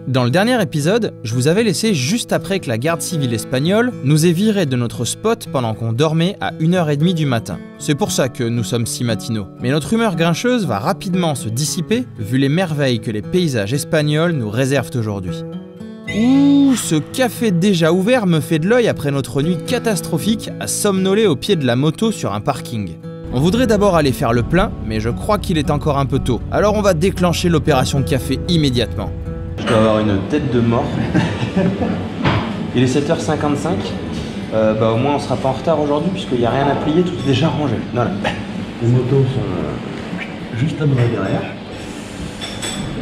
Dans le dernier épisode, je vous avais laissé juste après que la garde civile espagnole nous ait virés de notre spot pendant qu'on dormait à 1h30 du matin. C'est pour ça que nous sommes si matinaux. Mais notre humeur grincheuse va rapidement se dissiper vu les merveilles que les paysages espagnols nous réservent aujourd'hui. Ouh, ce café déjà ouvert me fait de l'œil après notre nuit catastrophique à somnoler au pied de la moto sur un parking. On voudrait d'abord aller faire le plein, mais je crois qu'il est encore un peu tôt. Alors on va déclencher l'opération café immédiatement. Je dois avoir une tête de mort. Il est 7h55. Au moins on sera pas en retard aujourd'hui puisqu'il n'y a rien à plier, tout est déjà rangé. Voilà. Les motos sont juste à bras derrière.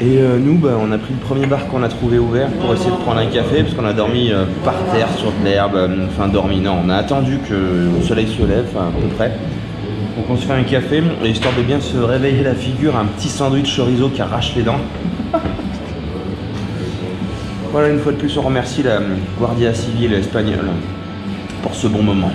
Et nous, on a pris le premier bar qu'on a trouvé ouvert pour essayer de prendre un café parce qu'on a dormi par terre sur de l'herbe. Enfin dormi, non, on a attendu que le soleil se lève, à peu près. Donc on se fait un café et histoire de bien se réveiller la figure, un petit sandwich chorizo qui arrache les dents. Voilà, une fois de plus, on remercie la Guardia Civile espagnole pour ce bon moment.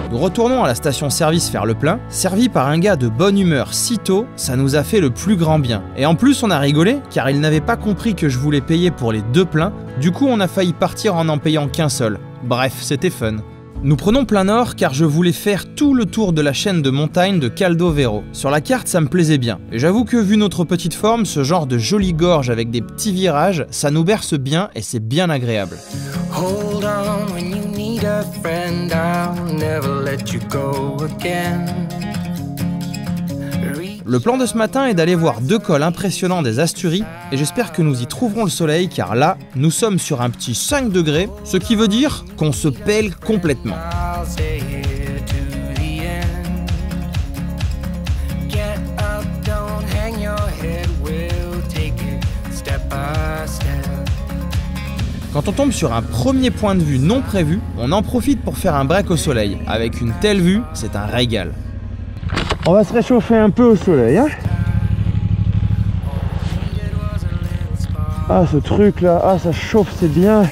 Nous retournons à la station-service faire le plein. Servi par un gars de bonne humeur si tôt, ça nous a fait le plus grand bien. Et en plus, on a rigolé, car il n'avait pas compris que je voulais payer pour les deux pleins. Du coup, on a failli partir en n'en payant qu'un seul. Bref, c'était fun. Nous prenons plein nord car je voulais faire tout le tour de la chaîne de montagne de Caldo Vero. Sur la carte, ça me plaisait bien. Et j'avoue que vu notre petite forme, ce genre de jolie gorge avec des petits virages, ça nous berce bien et c'est bien agréable. Hold on when you need a friend, I'll never let you go again. Le plan de ce matin est d'aller voir deux cols impressionnants des Asturies et j'espère que nous y trouverons le soleil car là, nous sommes sur un petit 5 degrés, ce qui veut dire qu'on se pèle complètement. Quand on tombe sur un premier point de vue non prévu, on en profite pour faire un break au soleil. Avec une telle vue, c'est un régal. On va se réchauffer un peu au soleil, hein. Ah, ce truc là, ah, ça chauffe, c'est bien.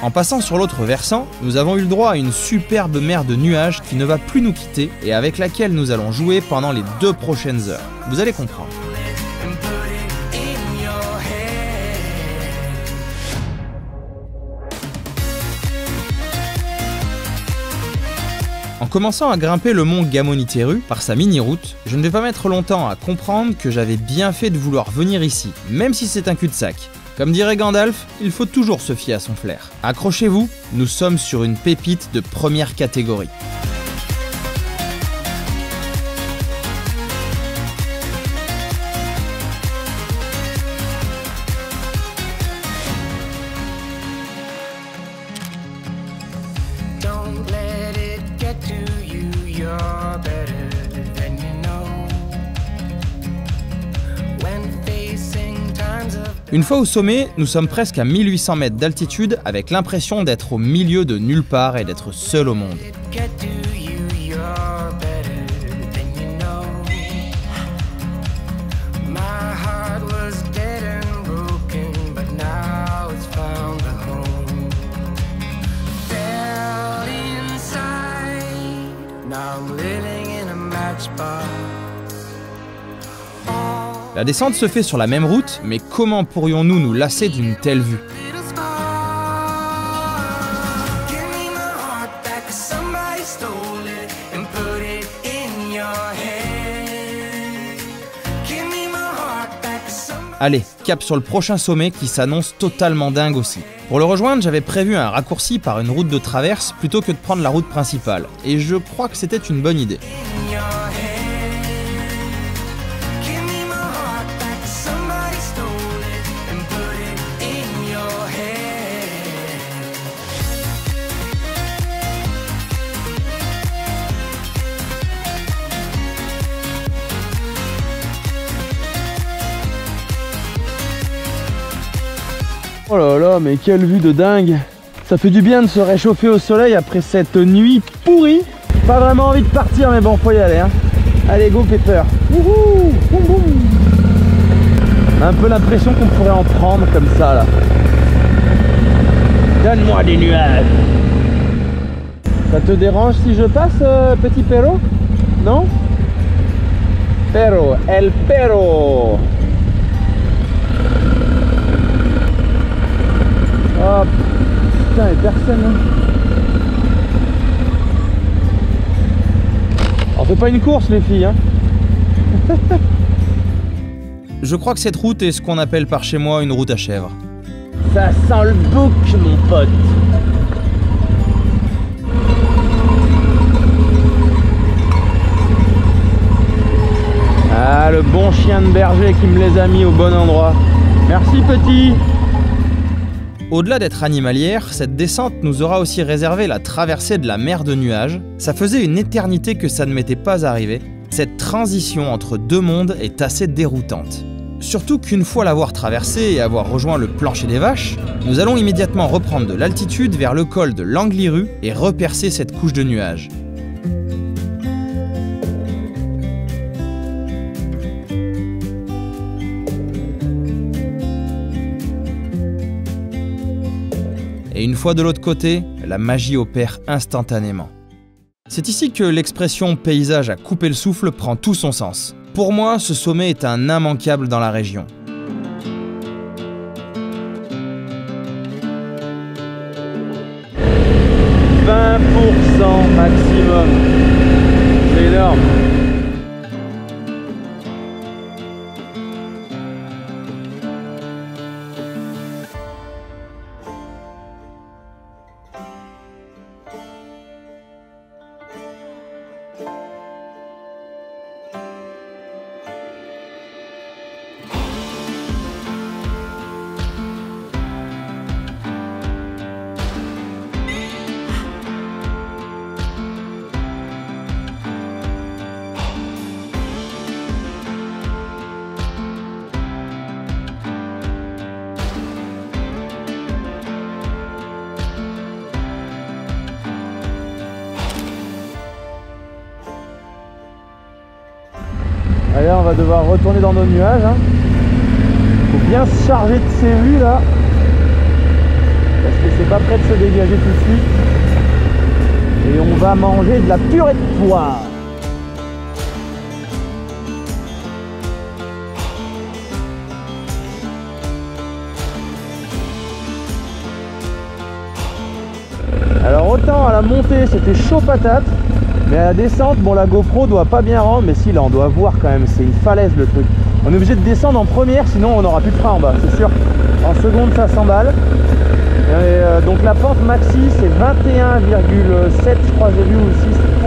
En passant sur l'autre versant, nous avons eu le droit à une superbe mer de nuages qui ne va plus nous quitter et avec laquelle nous allons jouer pendant les 2 prochaines heures. Vous allez comprendre. En commençant à grimper le mont Gamoniteru par sa mini-route, je ne vais pas mettre longtemps à comprendre que j'avais bien fait de vouloir venir ici, même si c'est un cul-de-sac. Comme dirait Gandalf, il faut toujours se fier à son flair. Accrochez-vous, nous sommes sur une pépite de première catégorie. Une fois au sommet, nous sommes presque à 1800 mètres d'altitude avec l'impression d'être au milieu de nulle part et d'être seul au monde. La descente se fait sur la même route, mais comment pourrions-nous nous lasser d'une telle vue? Allez, cap sur le prochain sommet qui s'annonce totalement dingue aussi. Pour le rejoindre, j'avais prévu un raccourci par une route de traverse plutôt que de prendre la route principale, et je crois que c'était une bonne idée. Oh là là, mais quelle vue de dingue! Ça fait du bien de se réchauffer au soleil après cette nuit pourrie. Pas vraiment envie de partir, mais bon, faut y aller, hein. Allez, go Pepper! Wouhou! Wouhou! Un peu l'impression qu'on pourrait en prendre comme ça là. Donne-moi des nuages. Ça te dérange si je passe, petit perro? Non? Perro, el perro. Oh putain, il y a personne hein. On fait pas une course les filles hein. Je crois que cette route est ce qu'on appelle par chez moi une route à chèvre. Ça sent le bouc mon pote. Ah, le bon chien de berger qui me les a mis au bon endroit. Merci petit. Au-delà d'être animalière, cette descente nous aura aussi réservé la traversée de la mer de nuages. Ça faisait une éternité que ça ne m'était pas arrivé. Cette transition entre deux mondes est assez déroutante. Surtout qu'une fois l'avoir traversée et avoir rejoint le plancher des vaches, nous allons immédiatement reprendre de l'altitude vers le col de l'Angliru et repercer cette couche de nuages. Et une fois de l'autre côté, la magie opère instantanément. C'est ici que l'expression « paysage à couper le souffle » prend tout son sens. Pour moi, ce sommet est un immanquable dans la région. « 20% maximum », c'est énorme. Allez, on va devoir retourner dans nos nuages. Hein. Faut bien se charger de ces vues là. Parce que c'est pas prêt de se dégager tout de suite. Et on va manger de la purée de poire. Alors autant à la montée c'était chaud patate. Mais à la descente, bon la GoPro doit pas bien rendre, mais si là on doit voir quand même, c'est une falaise le truc. On est obligé de descendre en première, sinon on n'aura plus de frein en bas, c'est sûr. En seconde ça s'emballe. Donc la pente maxi c'est 21,7 je crois j'ai vu ou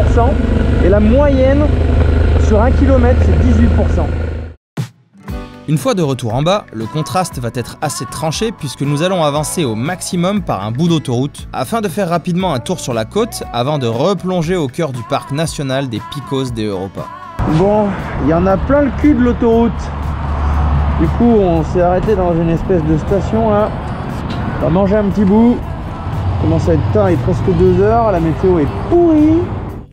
6%. Et la moyenne sur 1 km c'est 18%. Une fois de retour en bas, le contraste va être assez tranché puisque nous allons avancer au maximum par un bout d'autoroute afin de faire rapidement un tour sur la côte avant de replonger au cœur du parc national des Picos de Europa. Bon, il y en a plein le cul de l'autoroute. Du coup, on s'est arrêté dans une espèce de station là. On va manger un petit bout. Il commence à être tard, il est presque 2 heures, la météo est pourrie.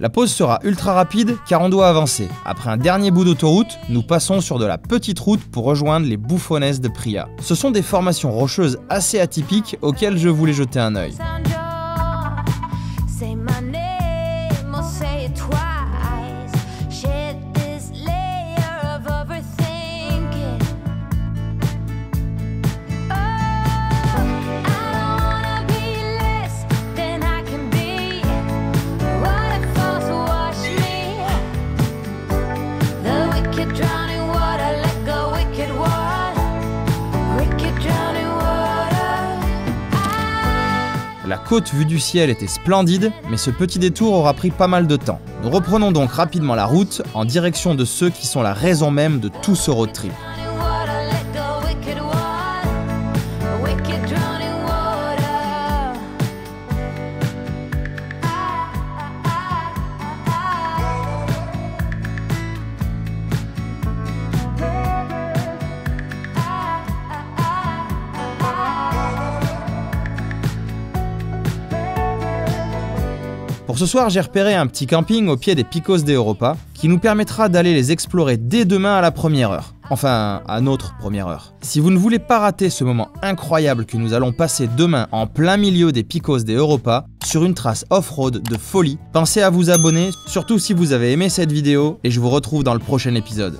La pause sera ultra rapide car on doit avancer. Après un dernier bout d'autoroute, nous passons sur de la petite route pour rejoindre les Bufones de Pria. Ce sont des formations rocheuses assez atypiques auxquelles je voulais jeter un œil. La côte vue du ciel était splendide, mais ce petit détour aura pris pas mal de temps. Nous reprenons donc rapidement la route en direction de ceux qui sont la raison même de tout ce road trip. Pour ce soir, j'ai repéré un petit camping au pied des Picos de Europa qui nous permettra d'aller les explorer dès demain à la première heure. Enfin, à notre première heure. Si vous ne voulez pas rater ce moment incroyable que nous allons passer demain en plein milieu des Picos de Europa, sur une trace off-road de folie, pensez à vous abonner, surtout si vous avez aimé cette vidéo, et je vous retrouve dans le prochain épisode.